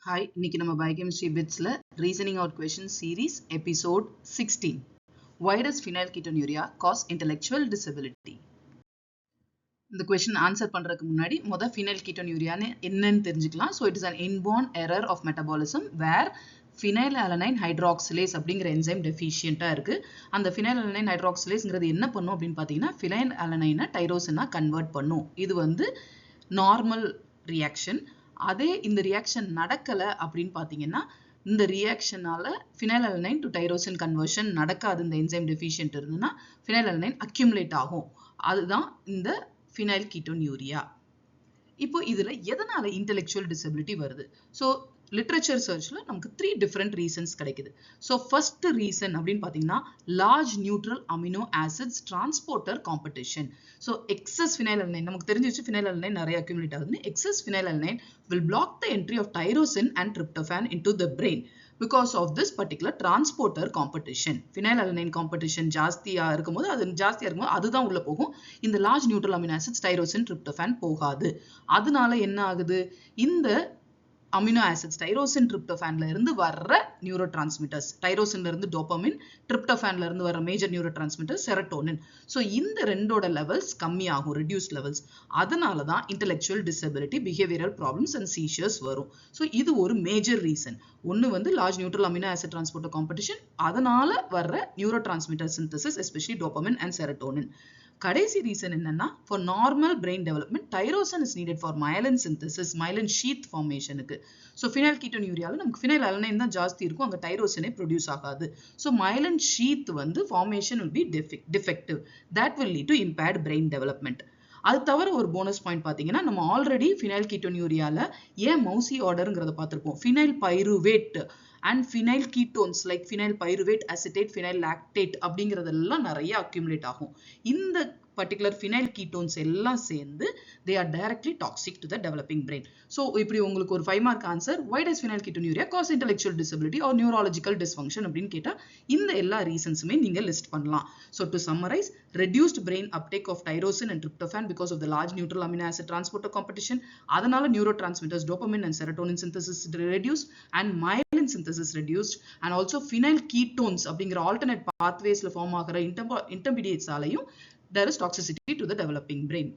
Hi, இன்னைக்கு நம்ம Biochemistry Bitsல Reasoning Out Questions Series Episode 16. Why does phenylketonuria cause intellectual disability? இந்த question answer பண்றதுக்கு முன்னாடி phenylketonuria என்னன்னு தெரிஞ்சுக்கலாம். So it is an inborn error of metabolism where phenylalanine hydroxylase அப்படிங்கிற enzyme deficient இருக்கு. அந்த phenylalanine hydroxylaseங்கிறது என்ன பண்ணும் அப்படின்னு பார்த்தீங்கன்னா phenylalanine டைரோசினா கன்வெர்ட் பண்ணும். இது வந்து நார்மல் ரியாக்ஷன். அதே இந்த ரியாக்ஷன் நடக்கல அப்படின்னு பார்த்தீங்கன்னா இந்த ரியாக்ஷனால phenylalanine to tyrosine conversion நடக்காது. இந்த என்சைம் டெஃபிஷியன்ட் இருந்ததுன்னா phenylalanine accumulate ஆகும். அதுதான் இந்த phenylketonuria. இப்போ இதுல எதனால intellectual disability வருது? So literature searchல நமக்கு 3 different reasons கிடைக்குது. So first reason அப்படின்னு பார்த்தீங்கன்னா large neutral amino acids transporter competition. So excess phenylalanine நமக்கு தெரிஞ்சிச்சு phenylalanine நிறைய accumulate ஆகுதுன்னு. Excess phenylalanine will block the entry of tyrosine and tryptophan into the brain because of this particular transporter competition. Phenylalanine competition ஜாஸ்தியா இருக்கும்போது அதுதான் உள்ள போகும். இந்த large neutral amino acids tyrosine tryptophan போகாது. அதனால என்ன ஆகுது? இந்த அமினோ ஆசிட்ஸ் டைரோசின் ட்ரிப்டோஃபான்ல இருந்து வர்ற நியூரோ டிரான்ஸ்மிட்டர்ஸ், டைரோசின்ல இருந்து டோபமின், ட்ரிப்டோஃபான்ல இருந்து வர்ற major neuro transmitter serotonin. So இந்த ரெண்டோட லெவல்ஸ் கம்மியாகும், ரெடியூஸ் லெவல்ஸ். அதனால தான் intellectual disability, behavioural problems and seizures வரும். ஸோ இது ஒரு மேஜர் ரீசன். ஒன்று வந்து large neutral amino acid transporter competition, அதனால வர்ற neuro transmitter synthesis, especially dopamine and serotonin. கடைசி ரீசன் என்னன்னா for normal brain development tyrosine is needed for myelin synthesis, myelin sheath formationக்கு. So phenylketonuria நமக்கு phenylalanine தான் ஜாஸ்தி இருக்கும், அங்க டைரோசினே ப்ரொடியூஸ் ஆகாது. So myelin sheath வந்து formation will be defective. That will lead to impaired brain development. அது தவிர ஒரு போனஸ் பாயிண்ட் பார்த்தீங்கன்னா நம்ம ஆல்ரெடி phenylketonuria-ல ஏன் மௌசி ஆர்டருங்கிறத பார்த்திருப்போம். phenyl pyruvate and phenyl ketones like phenyl pyruvate acetate, phenyl lactate அப்படிங்கிறதெல்லாம் நிறைய accumulate ஆகும். இந்த particular phenyl ketones எல்லாம் சேர்ந்து they are directly toxic to the developing brain. So இப்படி உங்களுக்கு ஒரு 5 mark answer, why does phenylketonuria cause intellectual disability or neurological dysfunction அப்படின்னு கேட்டா இந்த எல்லா ரீசன்ஸுமே நீங்க லிஸ்ட் பண்ணலாம். So to summarize, reduced brain uptake of tyrosine and tryptophan because of the large neutral amino acid transporter competition, அதனால neurotransmitters dopamine and serotonin synthesis reduced and myelin synthesis reduced, and also phenyl ketones அப்படிங்கிற alternate pathwaysல form ஆகிற intermediates ஆலையும் there is toxicity to the developing brain.